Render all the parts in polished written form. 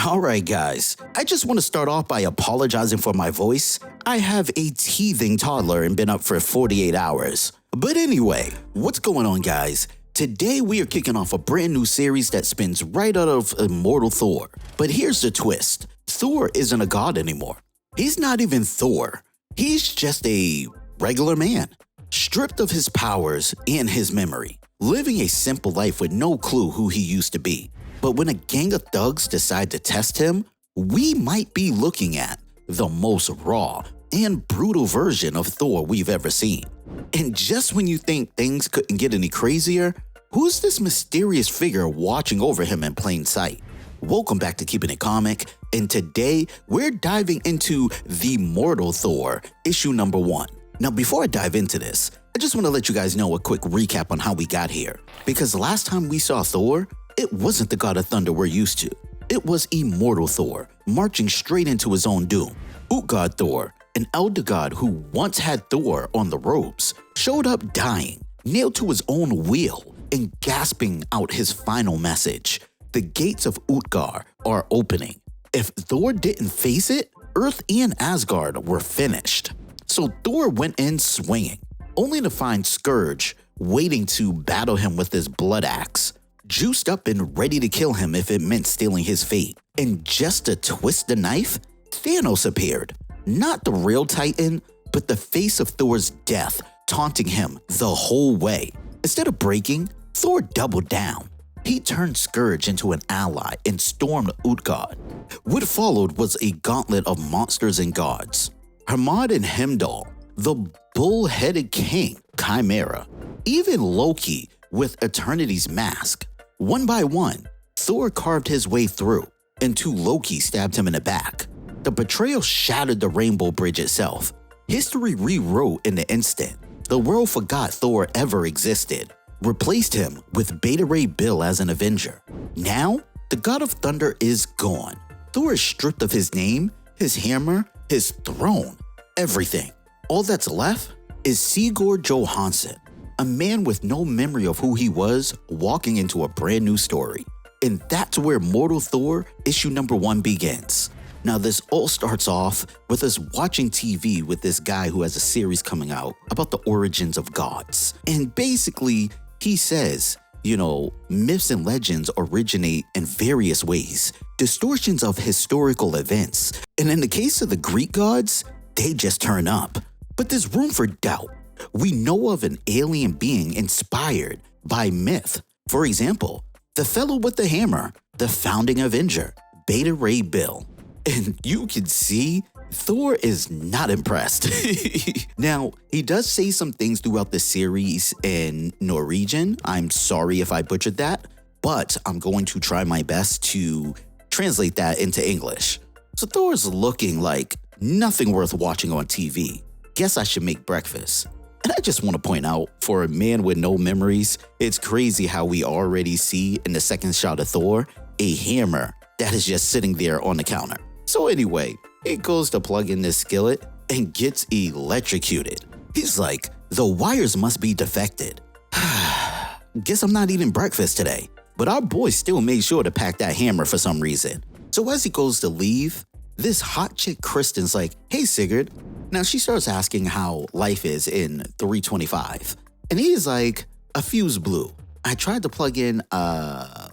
Alright guys, I just want to start off by apologizing for my voice. I have a teething toddler and been up for 48 hours. But anyway, what's going on guys? Today we are kicking off a brand new series that spins right out of Immortal Thor. But here's the twist, Thor isn't a god anymore. He's not even Thor. He's just a regular man, stripped of his powers and his memory, living a simple life with no clue who he used to be. But when a gang of thugs decide to test him, we might be looking at the most raw and brutal version of Thor we've ever seen. And just when you think things couldn't get any crazier, who's this mysterious figure watching over him in plain sight? Welcome back to Keepin' It Comic, and today we're diving into The Mortal Thor, issue number 1. Now before I dive into this, I just want to let you guys know a quick recap on how we got here. Because the last time we saw Thor, it wasn't the God of Thunder we're used to. It was Immortal Thor, marching straight into his own doom. Utgard Thor, an elder god who once had Thor on the ropes, showed up dying, nailed to his own wheel, and gasping out his final message. The gates of Utgard are opening. If Thor didn't face it, Earth and Asgard were finished. So Thor went in swinging, only to find Scourge waiting to battle him with his blood axe, juiced up and ready to kill him if it meant stealing his fate. And just to twist the knife, Thanos appeared. Not the real Titan, but the face of Thor's death, taunting him the whole way. Instead of breaking, Thor doubled down. He turned Scourge into an ally and stormed Utgard. What followed was a gauntlet of monsters and gods. Hermod and Heimdall, the bull-headed king, Chimera, even Loki with Eternity's mask. One by one, Thor carved his way through, until Loki stabbed him in the back. The betrayal shattered the Rainbow Bridge itself. History rewrote in an instant. The world forgot Thor ever existed, replaced him with Beta Ray Bill as an Avenger. Now, the God of Thunder is gone. Thor is stripped of his name, his hammer, his throne, everything. All that's left is Sigurd Johansson, a man with no memory of who he was, walking into a brand new story. And that's where Mortal Thor issue number 1 begins. Now this all starts off with us watching TV with this guy who has a series coming out about the origins of gods. And basically, he says, myths and legends originate in various ways, distortions of historical events. And in the case of the Greek gods, they just turn up. But there's room for doubt. We know of an alien being inspired by myth. For example, the fellow with the hammer, the founding Avenger, Beta Ray Bill. And you can see Thor is not impressed. Now, he does say some things throughout the series in Norwegian. I'm sorry if I butchered that, but I'm going to try my best to translate that into English. So Thor's looking like nothing worth watching on TV. Guess I should make breakfast. And I just want to point out, for a man with no memories, it's crazy how we already see in the second shot of Thor, a hammer that is just sitting there on the counter. So anyway, he goes to plug in this skillet and gets electrocuted. He's like, the wires must be defected. Guess I'm not eating breakfast today. But our boy still made sure to pack that hammer for some reason. So as he goes to leave, this hot chick Kristen's like, hey Sigurd. Now she starts asking how life is in 325. And he's like, a fuse blew. I tried to plug in, the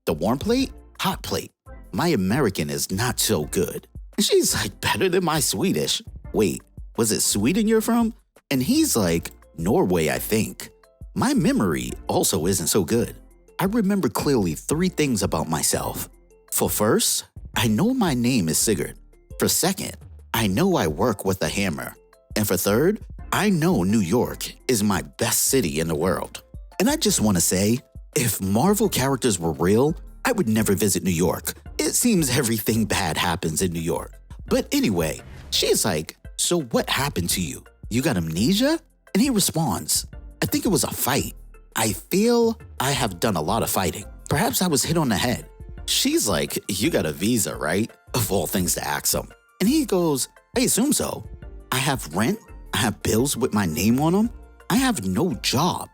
warm plate? Hot plate. My American is not so good. And she's like, better than my Swedish. Wait, was it Sweden you're from? And he's like, Norway, I think. My memory also isn't so good. I remember clearly 3 things about myself. For first, I know my name is Sigurd. For second, I know I work with a hammer. And for third, I know New York is my best city in the world. And I just want to say, if Marvel characters were real, I would never visit New York. It seems everything bad happens in New York. But anyway, she's like, so what happened to you? You got amnesia? And he responds, I think it was a fight. I feel I have done a lot of fighting. Perhaps I was hit on the head. She's like, you got a visa, right? Of all things to ask him. And he goes, I assume so. I have rent. I have bills with my name on them. I have no job.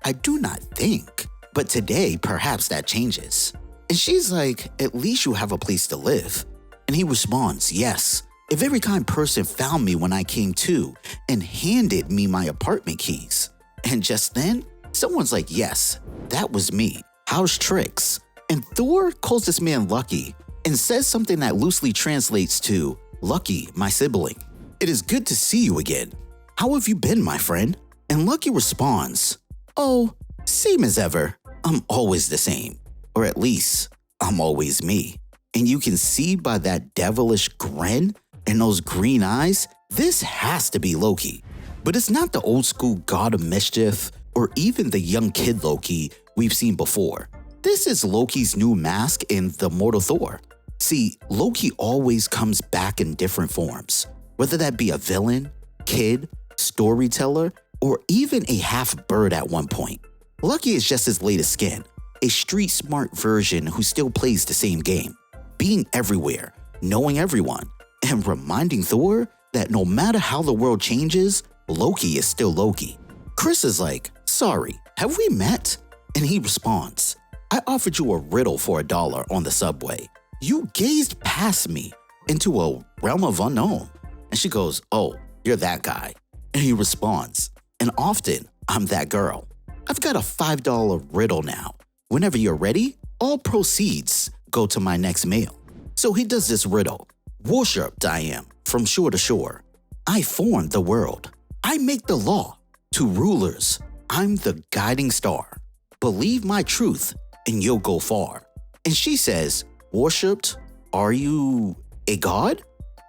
I do not think. But today, perhaps that changes. And she's like, at least you have a place to live. And he responds, yes. A very kind person found me when I came to and handed me my apartment keys. And just then, someone's like, yes, that was me. How's tricks? And Thor calls this man Lucky and says something that loosely translates to, Lucky, my sibling. It is good to see you again. How have you been, my friend? And Lucky responds, oh, same as ever. I'm always the same. Or at least, I'm always me. And you can see by that devilish grin and those green eyes, this has to be Loki. But it's not the old school god of mischief or even the young kid Loki we've seen before. This is Loki's new mask in the Mortal Thor. See, Loki always comes back in different forms, whether that be a villain, kid, storyteller, or even a half-bird at one point. Lucky is just his latest skin, a street-smart version who still plays the same game, being everywhere, knowing everyone, and reminding Thor that no matter how the world changes, Loki is still Loki. Chris is like, sorry, have we met? And he responds, I offered you a riddle for $1 on the subway. You gazed past me into a realm of unknown. And she goes, oh, you're that guy. And he responds, and often I'm that girl. I've got a $5 riddle now. Whenever you're ready, all proceeds go to my next meal. So he does this riddle. Worshipped I am from shore to shore. I form the world. I make the law. To rulers, I'm the guiding star. Believe my truth and you'll go far. And she says, worshipped, are you a god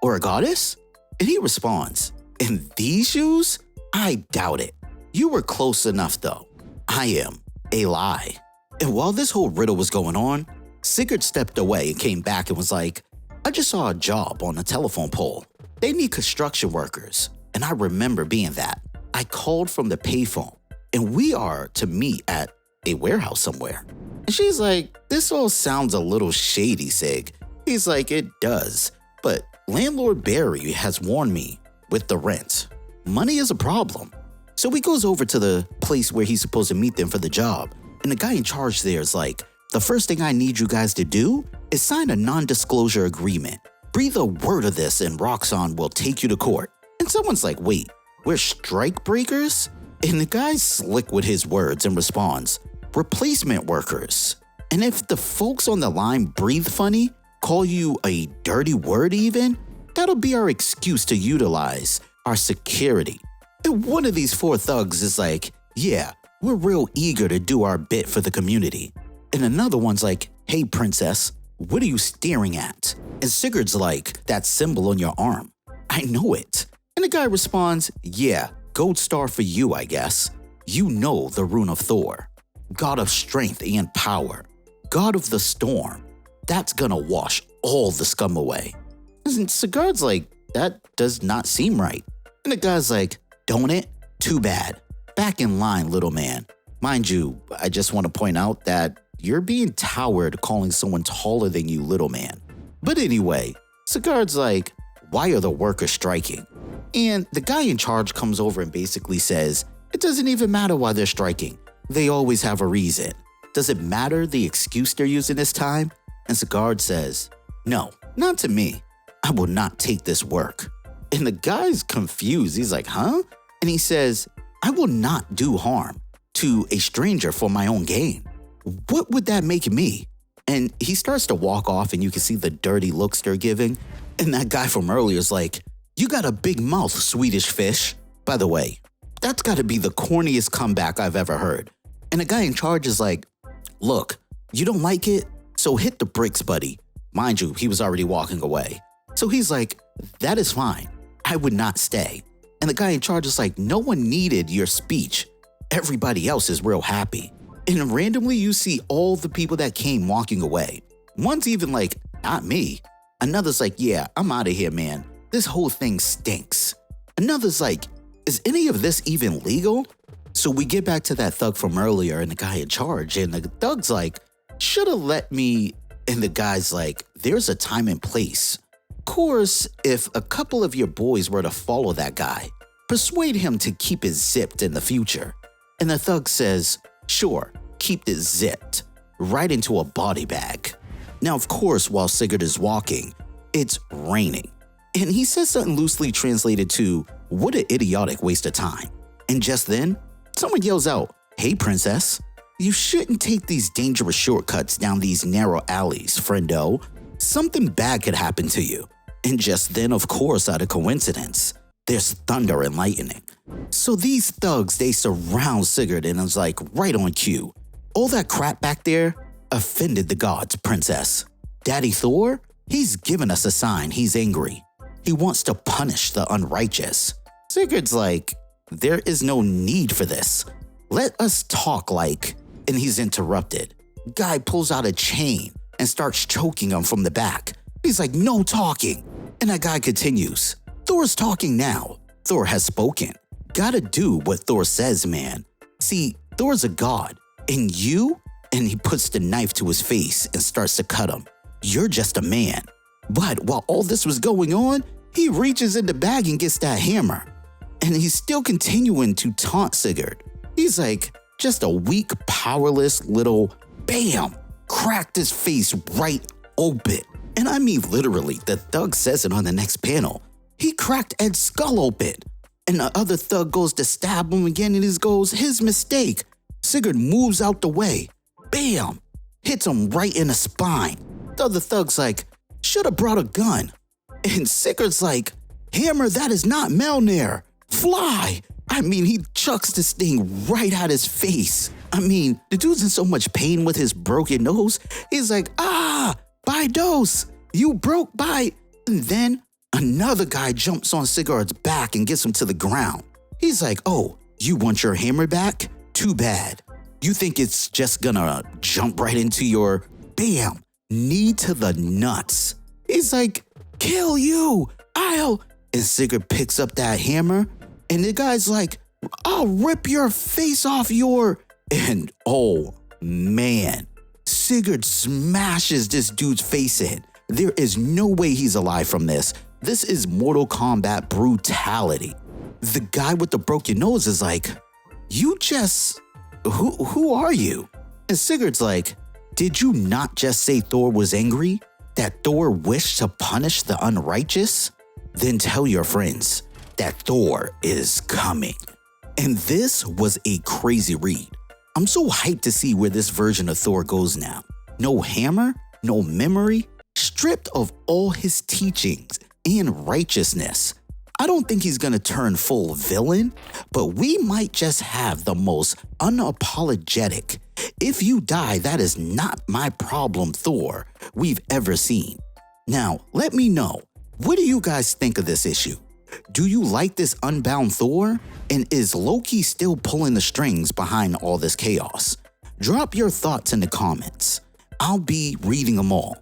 or a goddess? And he responds, in these shoes? I doubt it. You were close enough though. I am a lie. And while this whole riddle was going on, Sigurd stepped away and came back and was like, I just saw a job on a telephone pole. They need construction workers. And I remember being that. I called from the payphone and we are to meet at a warehouse somewhere. And she's like, this all sounds a little shady, Sig. He's like, it does. But landlord Barry has warned me with the rent. Money is a problem. So he goes over to the place where he's supposed to meet them for the job. And the guy in charge there is like, the first thing I need you guys to do is sign a non-disclosure agreement. Breathe a word of this and Roxxon will take you to court. And someone's like, wait, we're strike breakers? And the guy's slick with his words and responds, replacement workers. And if the folks on the line breathe funny, call you a dirty word even, that'll be our excuse to utilize our security. And one of these four thugs is like, yeah, we're real eager to do our bit for the community. And another one's like, hey princess, what are you staring at? And Sigurd's like, that symbol on your arm. I know it. And the guy responds, yeah, gold star for you, I guess. You know the rune of Thor. God of strength and power. God of the storm. That's gonna wash all the scum away. And Sigurd's like, that does not seem right. And the guy's like, don't it? Too bad. Back in line, little man. Mind you, I just want to point out that you're being towered calling someone taller than you little man. But anyway, Sigurd's like, why are the workers striking? And the guy in charge comes over and basically says, it doesn't even matter why they're striking. They always have a reason. Does it matter the excuse they're using this time? And Sigurd says, no, not to me. I will not take this work. And the guy's confused. He's like, huh? And he says, I will not do harm to a stranger for my own gain. What would that make me? And he starts to walk off and you can see the dirty looks they're giving. And that guy from earlier is like, you got a big mouth, Swedish fish. By the way, that's got to be the corniest comeback I've ever heard. And the guy in charge is like, look, you don't like it? So hit the bricks, buddy. Mind you, he was already walking away. So he's like, that is fine. I would not stay. And the guy in charge is like, no one needed your speech. Everybody else is real happy. And randomly you see all the people that came walking away. One's even like, not me. Another's like, yeah, I'm out of here, man. This whole thing stinks. Another's like, is any of this even legal? So we get back to that thug from earlier and the guy in charge. And the thug's like, should have let me. And the guy's like, there's a time and place. Of course, if a couple of your boys were to follow that guy, persuade him to keep it zipped in the future. And the thug says, sure, keep it zipped. right into a body bag. Now, of course, while Sigurd is walking, it's raining. And he says something loosely translated to, "What an idiotic waste of time." And just then, someone yells out, "Hey, princess, you shouldn't take these dangerous shortcuts down these narrow alleys, friendo. Something bad could happen to you." And just then, of course, out of coincidence, there's thunder and lightning. So these thugs, they surround Sigurd and it's like right on cue. All that crap back there offended the gods, princess. Daddy Thor, he's given us a sign he's angry. He wants to punish the unrighteous. Sigurd's like, there is no need for this. Let us talk like, and he's interrupted. Guy pulls out a chain and starts choking him from the back. He's like, no talking. And that guy continues. Thor's talking now. Thor has spoken. Gotta do what Thor says, man. See, Thor's a god. And you? And he puts the knife to his face and starts to cut him. You're just a man. But while all this was going on, he reaches in the bag and gets that hammer. And he's still continuing to taunt Sigurd. He's like, just a weak, powerless little bam, cracked his face right open. And I mean literally, the thug says it on the next panel. He cracked Ed's skull open. And the other thug goes to stab him again and he goes, his mistake. Sigurd moves out the way. Bam! Hits him right in the spine. The other thug's like, should've brought a gun. And Sigurd's like, hammer, that is not Mjolnir. Fly! I mean, he chucks this thing right at his face. I mean, the dude's in so much pain with his broken nose. He's like, by dose, you broke by. And then another guy jumps on Sigurd's back and gets him to the ground. He's like, oh, you want your hammer back? Too bad. You think it's just gonna jump right into your bam, knee to the nuts. He's like, kill you, I'll. And Sigurd picks up that hammer and the guy's like, I'll rip your face off your. And oh man, Sigurd smashes this dude's face in. There is no way he's alive from this. This is Mortal Kombat brutality. The guy with the broken nose is like, you just, who are you? And Sigurd's like, did you not just say Thor was angry? That Thor wished to punish the unrighteous? Then tell your friends that Thor is coming. And this was a crazy read. I'm so hyped to see where this version of Thor goes now. No hammer, no memory, stripped of all his teachings and righteousness. I don't think he's gonna turn full villain, but we might just have the most unapologetic, if you die, that is not my problem Thor we've ever seen. Now, let me know, what do you guys think of this issue? Do you like this Unbound Thor? And is Loki still pulling the strings behind all this chaos? Drop your thoughts in the comments. I'll be reading them all.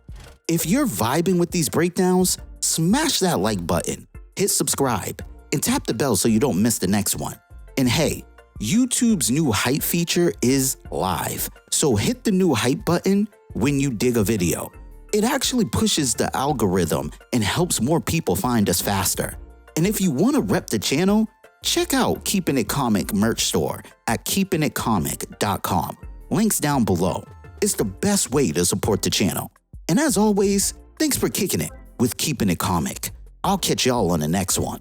If you're vibing with these breakdowns, smash that like button, hit subscribe, and tap the bell so you don't miss the next one. And hey, YouTube's new hype feature is live, so hit the new hype button when you dig a video. It actually pushes the algorithm and helps more people find us faster. And if you want to rep the channel, check out Keepin' It Comic merch store at keepinitcomic.com. Links down below. It's the best way to support the channel. And as always, thanks for kicking it with Keepin' It Comic. I'll catch y'all on the next one.